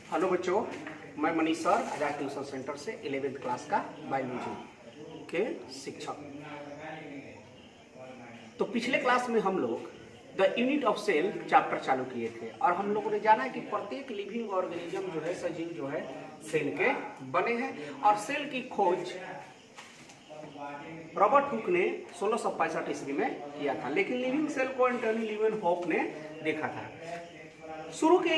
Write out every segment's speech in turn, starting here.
Hello बच्चों, मैं Manish sir आजाद tuition centre से 11वीं क्लास का बायोलॉजी के शिक्षक। तो पिछले क्लास में हम लोग the unit of cell chapter चालू किए थे और हम लोगों ने जाना कि प्रत्येक लिविंग ऑर्गेनिज्म जो है, सजीव जो है, सेल के बने हैं और सेल की खोज रॉबर्ट हुक ने 1665 ईस्वी में किया था, लेकिन लिविंग सेल को एंटनी लीवेनहॉफ ने देखा था। शुरू के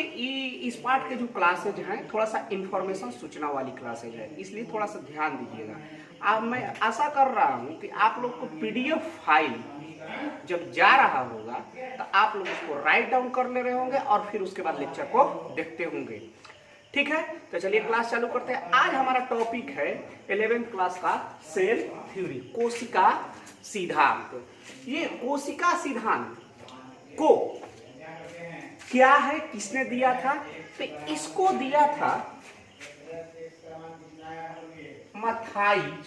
इस पार्ट के जो क्लासेज हैं थोड़ा सा इंफॉर्मेशन सूचना वाली क्लासेज है, इसलिए थोड़ा सा ध्यान दीजिएगा। अब मैं आशा कर रहा हूं कि आप लोग को पीडीएफ फाइल जब जा रहा होगा तो आप लोग उसको राइट डाउन कर ले रहे होंगे और फिर उसके बाद लेक्चर को देखते होंगे। ठीक है, तो चलिए क्लास चालू करते हैं। आज हमारा टॉपिक है 11th क्लास का सेल थ्योरी, कोशिका सिद्धांत। ये कोशिका सिद्धांत को क्या है, किसने दिया था? तो इसको दिया था मैथाइज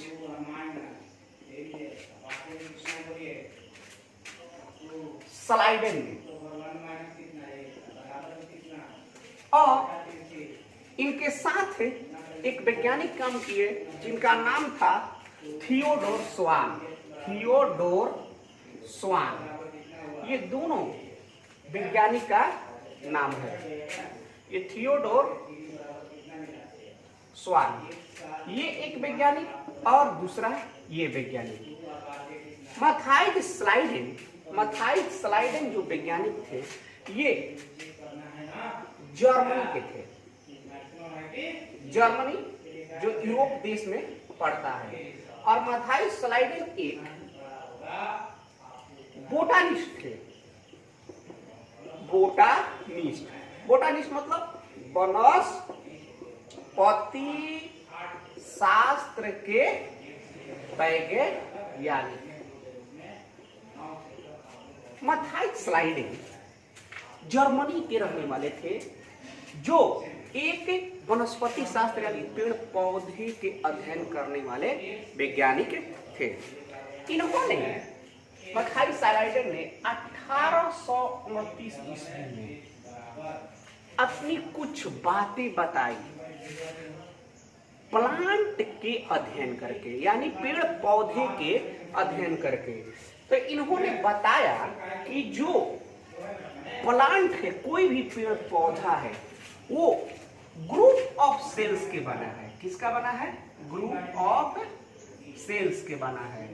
स्लाइडेन ने, और इनके साथ एक वैज्ञानिक काम किए जिनका नाम था थियोडोर स्वान। थियोडोर स्वान, ये दोनों वैज्ञानिक का नाम है। ये थियोडोर स्वान, ये एक वैज्ञानिक और दूसरा ये वैज्ञानिक। मैथाइज स्लाइडेन जो वैज्ञानिक थे ये जर्मनी के थे। जर्मनी जो यूरोप देश में पड़ता है, और मैथाइज स्लाइडेन एक बोटानिस्ट थे। बोटानिस्ट मतलब वनस्पति शास्त्र के वैज्ञानिक। मैथाइज स्लाइडेन जर्मनी के रहने वाले थे, जो एक वनस्पति शास्त्र यानी पेड़ पौधे के अध्ययन करने वाले वैज्ञानिक थे। इन्होंने मैथाइज स्लाइडेन ने 1829 ईस्वी में अपनी कुछ बातें बताई प्लांट के अध्ययन करके, यानी पेड़ पौधे के अध्ययन करके। तो इन्होंने बताया कि जो प्लांट है, कोई भी पेड़ पौधा है, वो ग्रुप ऑफ सेल्स के बना है। किसका बना है? ग्रुप ऑफ सेल्स के बना है,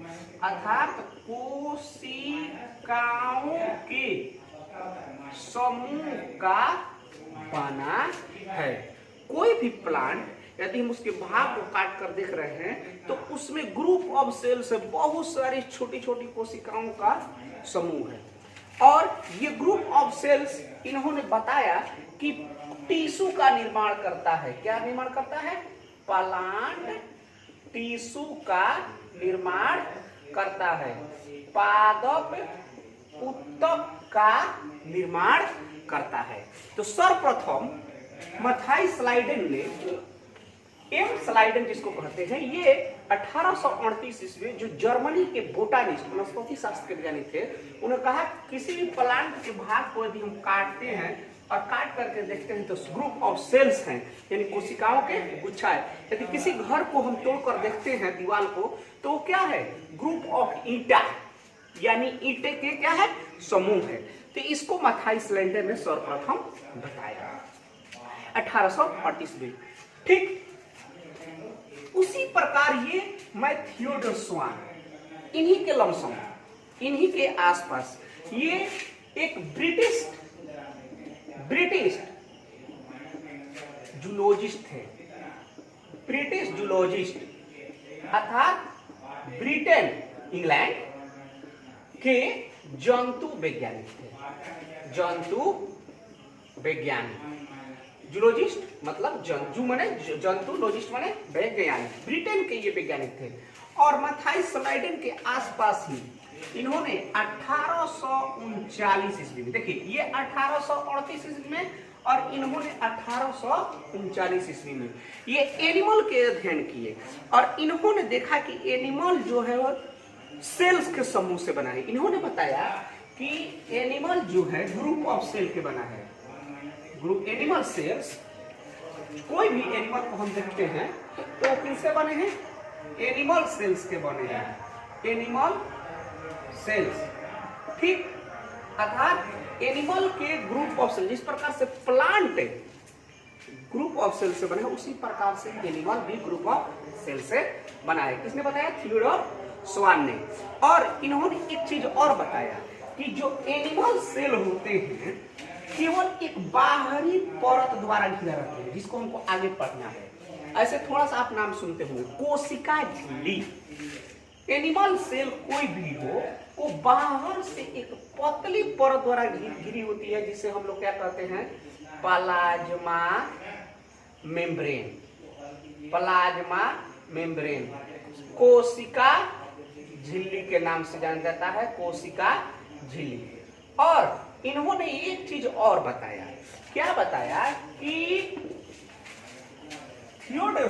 अर्थात कोशिकाओं के समूह का बना है। कोई भी प्लांट यदि हम उसके भाग को काट कर देख रहे हैं तो उसमें ग्रुप ऑफ सेल्स है, बहुत सारी छोटी छोटी कोशिकाओं का समूह है। और ये ग्रुप ऑफ सेल्स इन्होंने बताया कि टिश्यू का निर्माण करता है। क्या निर्माण करता है? प्लांट टिश्यू का निर्माण करता है, पादप उत्तक का निर्माण करता है। तो सर्वप्रथम मैथाइज स्लाइडेन ने, एम स्लाइडेन जिसको कहते हैं, ये 1838 ईस्वी जो जर्मनी के बोटानिस्ट वनस्पति शास्त्र के वैज्ञानिक थे, उन्होंने कहा किसी भी प्लांट के भाग को यदि हम काटते हैं और काट करके देखते हैं तो ग्रुप ऑफ सेल्स हैं, यानी कोशिकाओं के गुच्छा है। यदि किसी घर को हम तोड़कर देखते हैं दीवार को, तो क्या है? ग्रुप ऑफ ईंटा, यानी ईंटे के क्या है? समूह है। तो इसको मैथाइज स्लाइडेन ने सर्वप्रथम बताया 1838 में। ठीक उसी प्रकार ये थियोडोर स्वान, इन्हीं के लमसम, इन्हीं के आसपास, ये एक ब्रिटिश जूलॉजिस्ट थे। ब्रिटिश जूलॉजिस्ट अर्थात ब्रिटेन, इंग्लैंड के जंतु वैज्ञानिक थे। जंतु वैज्ञानिक, जूलॉजिस्ट मतलब जंतु माने जंतु, लॉजिस्ट माने वैज्ञानिक। ब्रिटेन के ये वैज्ञानिक थे और मैथाइज स्लाइडेन के आसपास ही इन्होंने 1839 ईस्वी में, देखिए ये 1838 ईस्वी में और इन्होंने 1839 ईस्वी में ये एनिमल के अध्ययन किए और इन्होंने देखा कि एनिमल जो है वो सेल्स के समूह से बना है। इन्होंने बताया कि एनिमल जो है ग्रुप ऑफ सेल के बना है। ग्रुप एनिमल सेल्स कोई भी एनिमल को हम देखते हैं तो किससे बने हैं? एनिमल सेल्स के बने हैं, एनिमल सेल्स। ठीक, अर्थात एनिमल के ग्रुप ऑफ सेल, जिस प्रकार से प्लांट ग्रुप ऑफ सेल से बने हैं उसी प्रकार से एनिमल भी ग्रुप ऑफ सेल से बना है। किसने बताया? थियोडोर स्वान ने। और इन्होंने एक चीज और बताया कि जो एनिमल सेल होते हैं केवल एक बाहरी परत द्वारा घिरा रहते हैं, जिसको हमको आगे पढ़ना है। ऐसे थोड़ा सा आप नाम सुनते होंगे, कोशिका झिल्ली। एनिमल सेल कोई भी हो वो बाहर से एक पतली परत द्वारा घिरी होती है, जिसे हम लोग क्या कहते हैं? Plasma membrane. प्लाज्मा मेम्ब्रेन कोशिका झिल्ली के नाम से जाना जाता है, कोशिका झिल्ली। और इन्होंने एक चीज और बताया, क्या बताया कि थियोडोर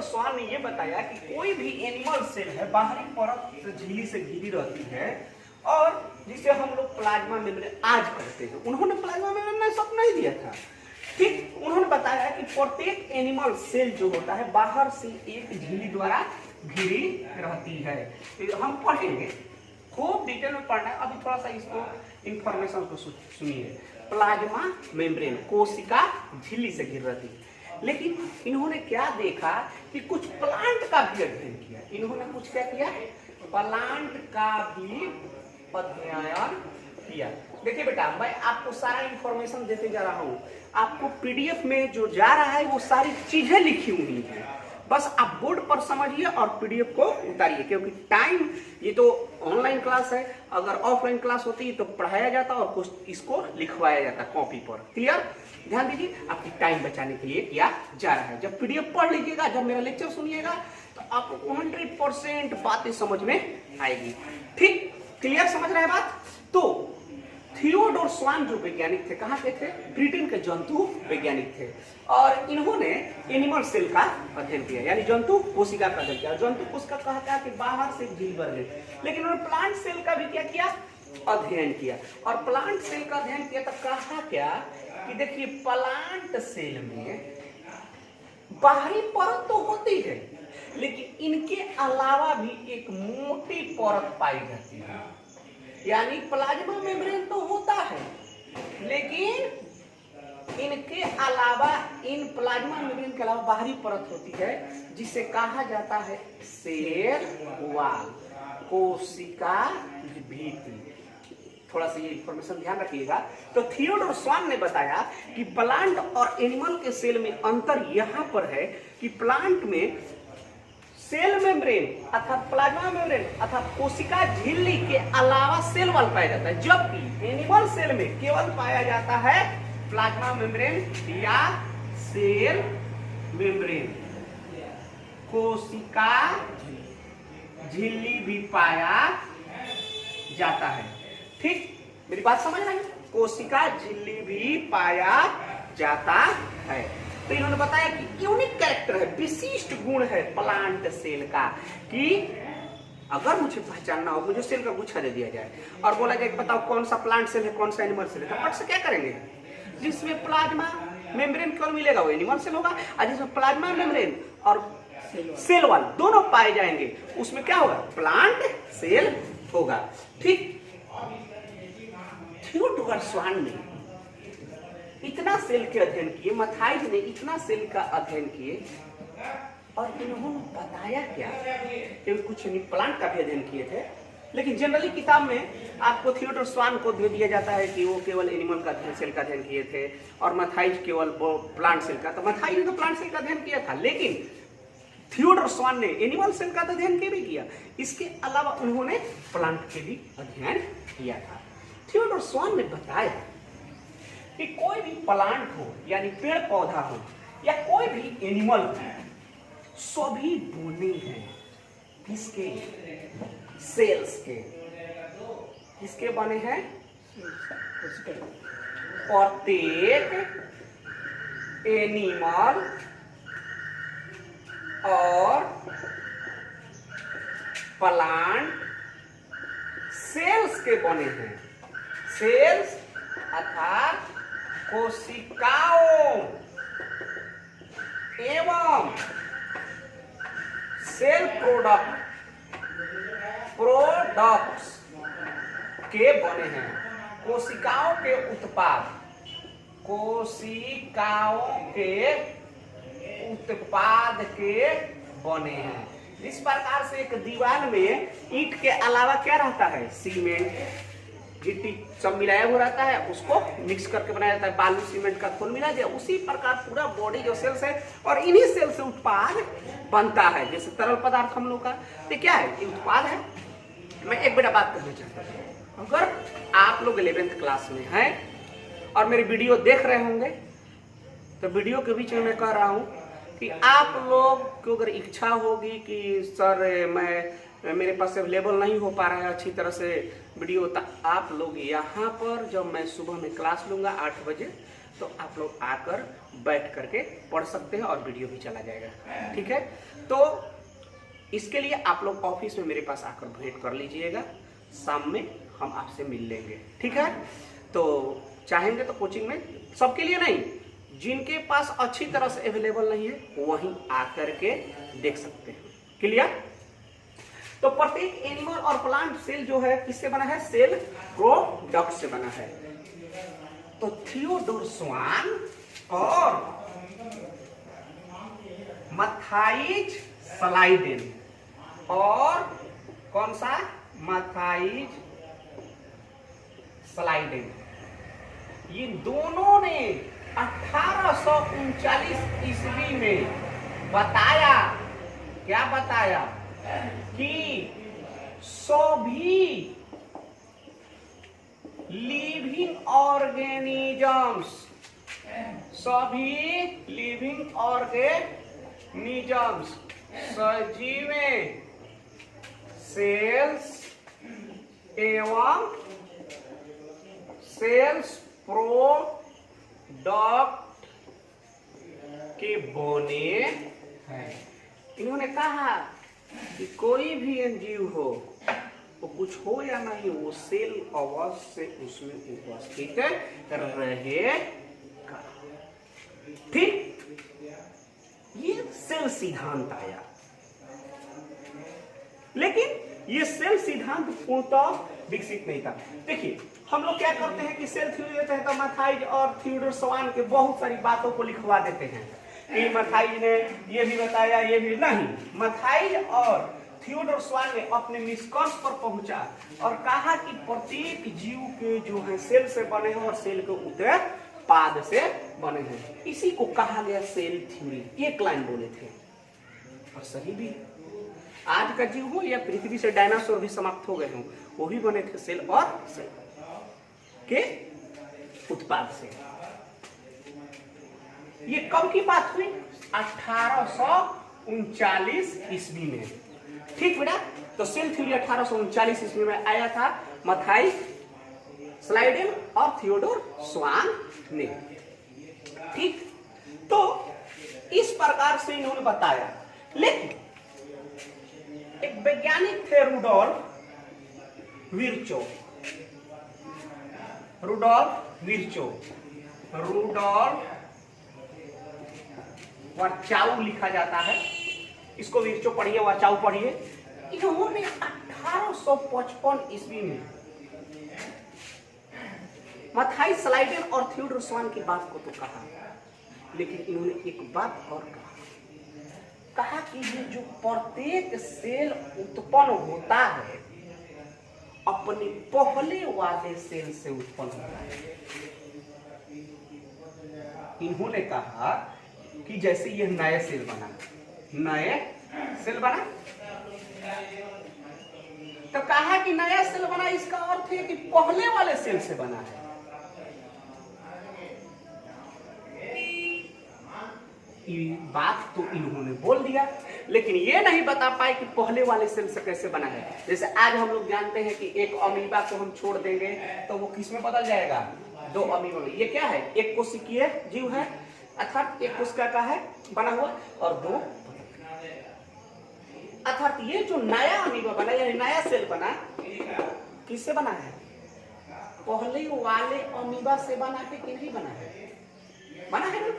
स्वान ने ये बताया कि कोई भी एनिमल सेल है बाहरी परत झिल्ली से घिरी रहती है, और जिसे हम लोग प्लाज्मा मेम्ब्रेन आज कहते हैं। उन्होंने प्लाज्मा मेम्ब्रेन में सब नहीं दिया था। ठीक, उन्होंने बताया कि प्रत्येक एनिमल सेल जो होता है बाहर से एक झिल्ली द्वारा घिरी रहती है। हम पढ़ेंगे, खूब डिटेल में पढ़ना है। अभी थोड़ा सा इसको इंफॉर्मेशन को सुनिए। प्लाज्मा मेम्ब्रेन कोशिका झिल्ली से घिर रहती है, लेकिन इन्होंने क्या देखा कि कुछ प्लांट का भी अध्ययन किया। इन्होंने कुछ क्या किया? प्लांट का भी अध्ययन किया। देखिए बेटा, मैं आपको सारा इंफॉर्मेशन देते जा रहा हूँ। आपको पीडीएफ में जो जा रहा है वो सारी चीजें लिखी हुई हैं, बस आप बोर्ड पर समझिए और पीडीएफ को उतारिए, क्योंकि टाइम, ये तो ऑनलाइन क्लास है, अगर ऑफलाइन क्लास होती तो पढ़ाया जाता और कुछ इसको लिखवाया जाता कॉपी पर। क्लियर? ध्यान दीजिए, आपकी टाइम बचाने के लिए किया जा रहा है। जब पीडीएफ पढ़ लीजिएगा, जब मेरा लेक्चर सुनिएगा, तो आपको 100% बातें समझ में आएगी। ठीक, क्लियर? समझ रहे हैं बात? तो थियोडोर स्वान जो वैज्ञानिक थे, कहाँ के थे? ब्रिटेन के जंतु वैज्ञानिक थे, और इन्होंने एनिमल सेल का अध्ययन किया, यानी जंतु कोशिका का अध्ययन किया। जंतु कोशिका कहता है कि बाहर से झिल्ली बन गई, लेकिन उन्होंने प्लांट सेल का भी क्या किया? अध्ययन किया। और प्लांट सेल का अध्ययन किया तो कहा क्या कि देखिए, प्लांट सेल में बाहरी परत तो होती है, लेकिन इनके अलावा भी एक मोटी परत पाई जाती है। यानी प्लाज्मा मेम्ब्रेन तो होता है, लेकिन इनके अलावा, इन प्लाज्मा मेम्ब्रेन के अलावा बाहरी परत होती है, जिसे कहा जाता है सेल वॉल, कोशिका भित्ति। थोड़ा सा ये इंफॉर्मेशन ध्यान रखिएगा। तो थियोडोर स्वान ने बताया कि प्लांट और एनिमल के सेल में अंतर यहाँ पर है कि प्लांट में सेल मेम्ब्रेन अर्थात प्लाज्मा मेम्ब्रेन अर्थात कोशिका झिल्ली के अलावा सेल वॉल पाया जाता है, जबकि एनिमल सेल में केवल पाया जाता है प्लाज्मा मेम्ब्रेन या सेल मेम्ब्रेन। कोशिका झिल्ली भी पाया जाता है। ठीक, मेरी बात समझ रहे हैं? कोशिका झिल्ली भी पाया जाता है। तो इन्होंने बताया कि यूनिक कैरेक्टर है, विशिष्ट गुण है प्लांट सेल का, कि अगर मुझे पहचानना हो, मुझे सेल का गुच्छा दे दिया जाए और बोला जाए कि बताओ कौन सा प्लांट सेल है, कौन सा एनिमल सेल है, तो फट से क्या करेंगे? जिसमें प्लाज्मा मेम्ब्रेन केवल मिलेगा वो एनिमल सेल होगा, और जिसमें प्लाज्मा मेम्ब्रेन और सेल वॉल दोनों पाए जाएंगे उसमें क्या होगा? प्लांट सेल होगा। ठीक, थियोडोर स्वान ने इतना सेल के अध्ययन किए, मथाइज ने इतना सेल का अध्ययन किए, और इन्होंने बताया क्या कि कुछ प्लांट का भी अध्ययन किए थे, लेकिन जनरली किताब में आपको थियोडोर स्वान को दे दिया जाता है कि वो केवल एनिमल का सेल का अध्ययन किए थे और मथाइज केवल प्लांट सेल का। तो मथाइज ने तो प्लांट सेल का अध्ययन किया था, लेकिन थियोडोर स्वान ने एनिमल सेल का अध्ययन भी किया। इसके अलावा उन्होंने प्लांट के भी अध्ययन किया था। थियोडोर स्वान ने बताया कि कोई भी प्लांट हो यानी पेड़ पौधा हो या कोई भी एनिमल हो, सभी बने हैं किसके? सेल्स के। किसके बने हैं? प्रत्येक एनिमल और प्लांट सेल्स के बने हैं। सेल्स अर्थात कोशिकाओं एवं सेल प्रोडक्ट्स के बने हैं। कोशिकाओं के उत्पाद के बने हैं। इस प्रकार से एक दीवार में ईंट के अलावा क्या रहता है, सीमेंट गिट्टी सब मिलाया हुआ रहता है, उसको मिक्स करके बनाया जाता है, बालू सीमेंट का घोल मिला दिया। उसी प्रकार पूरा बॉडी जो सेल्स है और इन्हीं सेल से उत्पाद बनता है। जैसे तरल पदार्थ हम लोग का ये क्या है, ये उत्पाद है। मैं एक बड़ा बात कहना चाहता हूँ, अगर आप लोग 11th क्लास में हैं और मेरी वीडियो देख रहे होंगे तो वीडियो के बीच में मैं कह रहा हूँ कि आप लोग को अगर इच्छा होगी कि सर मेरे पास अवेलेबल नहीं हो पा रहा है अच्छी तरह से वीडियो, तो आप लोग यहाँ पर जब मैं सुबह में क्लास लूँगा 8 बजे तो आप लोग आकर बैठ करके पढ़ सकते हैं और वीडियो भी चला जाएगा। ठीक है, तो इसके लिए आप लोग ऑफिस में मेरे पास आकर भेंट कर लीजिएगा, शाम में हम आपसे मिल लेंगे। ठीक है, तो चाहेंगे तो कोचिंग में, सबके लिए नहीं, जिनके पास अच्छी तरह से अवेलेबल नहीं है वहीं आकर के देख सकते हैं। क्लियर? तो प्रत्येक एनिमल और प्लांट सेल जो है किससे बना है, सेल प्रोडक्ट से बना है। तो थियोडोर स्वान और मैथाइज स्लाइडेन और कौन सा, मैथाइज स्लाइडेन, ये दोनों ने 1839 ईस्वी में बताया, क्या बताया, कि सभी लिविंग ऑर्गेनिजम्स सजीवे सेल्स एवं सेल्स प्रोडक्ट के बने हैं। इन्होंने कहा कि कोई भी जीव हो, वो कुछ हो या नहीं, वो सेल अवश्य उसमें उपस्थित रहेगा। ठीक, ये सेल सिद्धांत आया, लेकिन ये सेल सिद्धांत पूर्णतः विकसित नहीं था। देखिए, हम लोग क्या करते हैं कि सेल थ्योरी देते हैं तो मैथाइज और थियोडोर स्वान के बहुत सारी बातों को लिखवा देते हैं कि मैथाइज ने ये भी बताया, ये भी नहीं। मैथाइज और थियोडोर स्वान ने अपने निष्कर्ष पर पहुंचा और कहा कि प्रत्येक जीव के जो है सेल से बने हैं और सेल के उत्पाद से बने हैं। इसी को कहा गया सेल थ्योरी। एक लाइन बोले थे और सही भी। आज का जीव हो या पृथ्वी से डायनासोर भी समाप्त हो गए हों, वो भी बने थे सेल और सेल के उत्पाद से। ये कब की बात हुई, 1839 ईस्वी में। ठीक बेटा, तो सेल थ्योरी 1839 ईस्वी में आया था मैथाइज स्लाइडेन और थियोडोर स्वान ने। ठीक, तो इस प्रकार से इन्होंने बताया। लेकिन एक वैज्ञानिक थे रुडोल्फ वर्चाउ लिखा जाता है, इसको विर्चो पढ़िए, वर्चाउ पढ़िए। इन्होंने 1855 ईस्वी में मैथाइज स्लाइडेन और थियोडोर स्वान की बात को तो कहा, लेकिन इन्होंने एक बात और कहा कि ये जो प्रत्येक सेल उत्पन्न होता है अपने पहले वाले सेल से उत्पन्न होता है। इन्होंने कहा कि जैसे ये नया सेल बना, तो कहा कि नया सेल बना, इसका अर्थ है कि पहले वाले सेल से बना है। ये बात तो इन्होंने बोल दिया, लेकिन ये नहीं बता पाए कि पहले वाले सेल से कैसे बना है। जैसे आज हम लोग जानते हैं कि एक अमीबा को हम छोड़ देंगे तो वो किस में बदल जाएगा, 2 अमीबा में। ये क्या है, एक कोशिकीय जीव है, अर्थात एक कोशिका का है बना हुआ और 2, अर्थात ये जो नया अमीबा बना या नया सेल बना, किससे बना है, पहले वाले अमीबा से बना के नहीं बना है। बना है ना।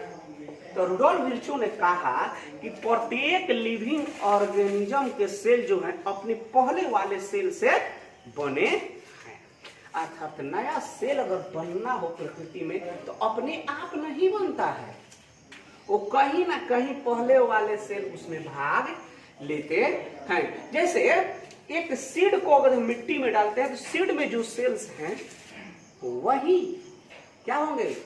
तो रुडोल्फ विर्चो ने कहा कि प्रत्येक लिविंग ऑर्गेनिज्म के सेल जो है अपने पहले वाले सेल से बने हैं। अर्थात नया सेल अगर बनना हो प्रकृति में तो अपने आप नहीं बनता है, वो कहीं ना कहीं पहले वाले सेल उसमें भाग लेते हैं। जैसे एक सीड को अगर हम मिट्टी में डालते हैं तो सीड में जो सेल्स हैं वही क्या होंगे,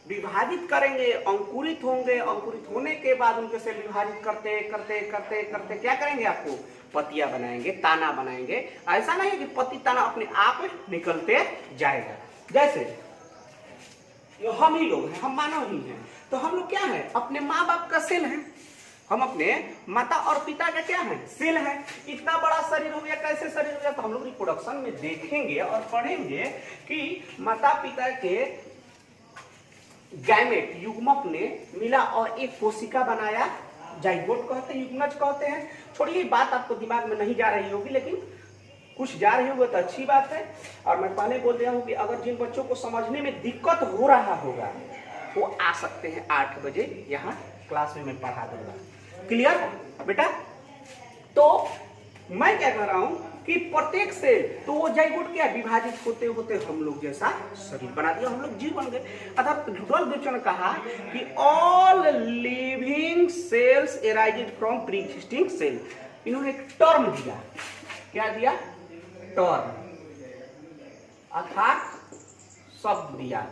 विभाजित करेंगे, अंकुरित होंगे। अंकुरित होने के बाद उनके सेल विभाजित करते करते करते करते क्या करेंगे, आपको पत्तियां बनाएंगे, ताना बनाएंगे। ऐसा नहीं है कि पत्ती ताना अपने आप निकलते जाएगा। जैसे हम ही लोग हैं, हम मानव ही हैं, तो हम लोग क्या है, अपने माँ बाप का सेल है। हम अपने माता और पिता का क्या है, सेल है। इतना बड़ा शरीर हो गया, कैसे शरीर हो गया, तो हम लोग रिप्रोडक्शन में देखेंगे और पढ़ेंगे कि माता पिता के गैमेट युग्मक ने मिला और एक कोशिका बनाया, जाइगोट कहते हैं, युग्मज कहते हैं। छोड़िए बात आपको दिमाग में नहीं जा रही होगी, लेकिन कुछ जा रही होगी तो अच्छी बात है। और मैं पहले बोल दिया हूं कि अगर जिन बच्चों को समझने में दिक्कत हो रहा होगा वो आ सकते हैं 8 बजे यहाँ क्लास में, मैं पढ़ा दूंगा। क्लियर बेटा? तो मैं क्या कह रहा हूं कि प्रत्येक सेल, तो वो जाइगोट क्या विभाजित होते होते हम लोग जैसा शरीर बना दिया, हम लोग जीव बन गए। अर्थात रुडोल्फ विर्चो ने कहा कि all living cells arised from pre existing cell. इन्होंने एक टर्म दिया, क्या दिया, टर्म, अर्थात शब्द दिया,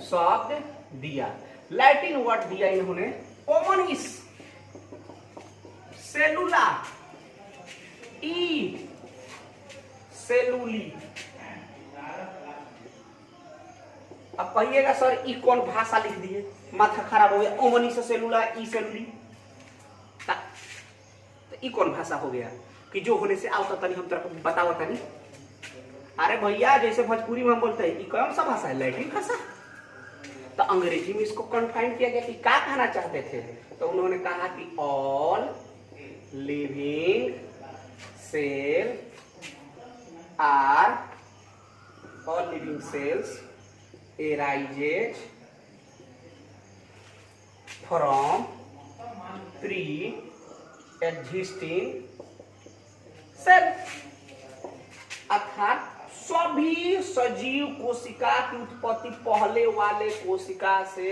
शब्द दिया। लैटिन वर्ड दिया इन्होंने ओमनिस, सेलुला, ई सेलुली। अब कहिएगा सर ई कौन भाषा लिख दिए, माथा खराब हो गया, ओमनी से सेलुला, ई सेलुली, तो ई कौन भाषा हो गया कि जो होने से आवता तनी हम तरफ बताओ तनी। अरे भैया जैसे भोजपुरी में हम बोलते हैं, ई कौन सा भाषा है, लैटिन भाषा। तो अंग्रेजी में इसको कन्फाइन किया गया कि क्या कहना चाहते थे, तो उन्होंने कहा कि all living cell are, all living cells arises from pre-existing cell। अर्थात सभी सजीव कोशिका की उत्पत्ति पहले वाले कोशिका से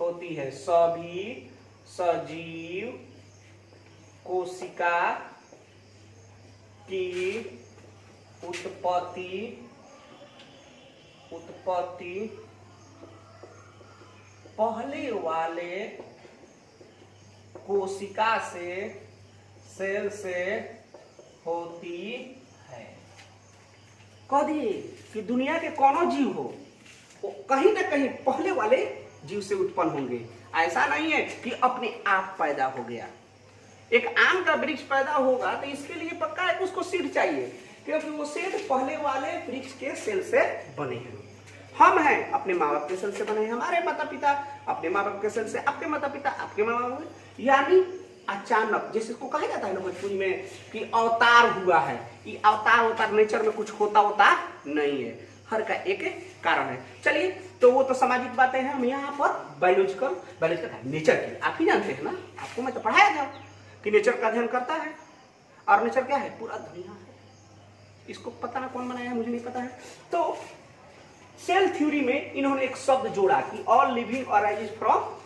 होती है। सभी सजीव कोशिका की उत्पत्ति पहले वाले कोशिका से, सेल से होती है। कह दिए कि दुनिया के कोनो जीव हो वो कहीं ना कहीं पहले वाले जीव से उत्पन्न होंगे। ऐसा नहीं है कि अपने आप पैदा हो गया। एक आम का वृक्ष पैदा होगा तो इसके लिए पक्का है उसको सीड चाहिए, क्योंकि वो सीड पहले वाले वृक्ष के सेल से बने हैं। हम हैं अपने माँ बाप के सेल से बने हैं, हमारे माता पिता अपने माँ बाप के सेल से, आपके माता पिता आपके माँ बाप, यानी अचानक, जैसे इसको कहा जाता है ना भोजपुरी में कि अवतार हुआ है। ये अवतार नेचर में कुछ होता नहीं है, हर का एक कारण है। चलिए, तो वो तो सामाजिक बातें हैं, हम यहाँ पर बायोलॉजिकल नेचर की, आप ही जानते हैं ना, आपको मैं तो पढ़ाया था कि नेचर का अध्ययन करता है। और नेचर क्या है, पूरा दुनिया है। इसको पता ना कौन बनाया है, मुझे नहीं पता है। तो सेल थ्योरी में इन्होंने एक शब्द जोड़ा कि all living arises from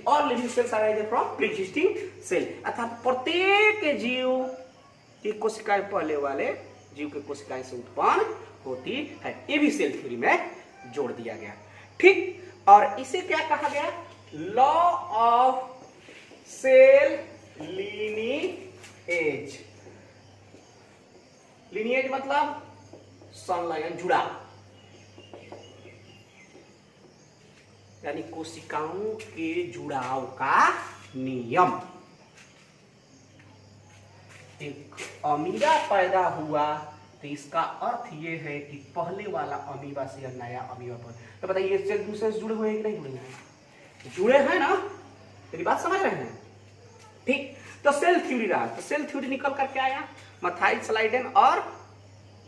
all living cells arises from pre existing cell. अर्थात प्रत्येक जीव की कोशिकाएं पहले वाले जीव के कोशिकाएं से उत्पन्न होती है। ये भी सेल थ्योरी में जोड़ दिया गया, ठीक। और इसे क्या कहा गया, law of cell lineage. Lineage मतलब संलयन, जुड़ाव, यानी कोशिकाओं के जुड़ाव का नियम। एक अमीबा पैदा हुआ तो इसका अर्थ ये है कि पहले वाला अमीबा से नया अमीबा पर, तो बताइए ये सेल दूसरे से जुड़े हुए हैं कि नहीं जुड़े हैं? जुड़े हैं ना, मेरी बात समझ रहे हैं, ठीक। तो सेल थ्योरी रहा, तो सेल थ्योरी निकल करके आया मैथाइल स्लाइडेन और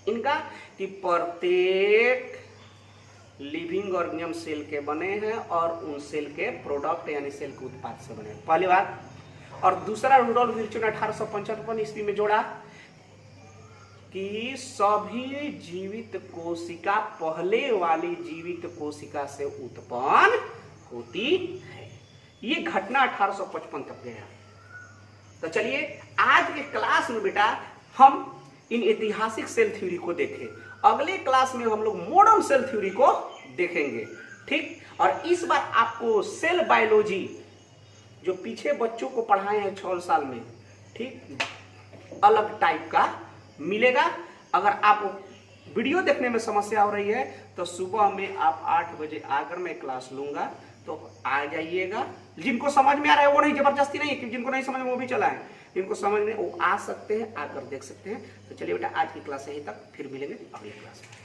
इनका कि प्रत्येक लिविंग ऑर्गेनिज्म सेल के बने हैं और उन सेल के प्रोडक्ट यानी सेल के उत्पाद से बने हैं, पहली बात। और दूसरा रुडोल्फ विर्चो ने 1855 ईस्वी में जोड़ा कि सभी जीवित कोशिका पहले वाली जीवित कोशिका से उत्पन्न होती है। ये घटना 1855 तक गया। तो चलिए आज के क्लास में बेटा हम इन ऐतिहासिक सेल थ्योरी को देखें, अगले क्लास में हम लोग मॉडर्न सेल थ्योरी को देखेंगे, ठीक। और इस बार आपको सेल बायोलॉजी जो पीछे बच्चों को पढ़ाए हैं 6 साल में, ठीक, अलग टाइप का मिलेगा। अगर आप वीडियो देखने में समस्या हो रही है तो सुबह में आप 8 बजे आकर मैं क्लास लूंगा, तो आ जाइएगा। जिनको समझ में आ रहा है वो नहीं, जबरदस्ती नहीं है, जिनको नहीं समझ में वो भी चला है, जिनको समझ में वो आ सकते हैं, आकर देख सकते हैं। तो चलिए बेटा आज की क्लास यहीं तक, फिर मिलेंगे अगली क्लास में।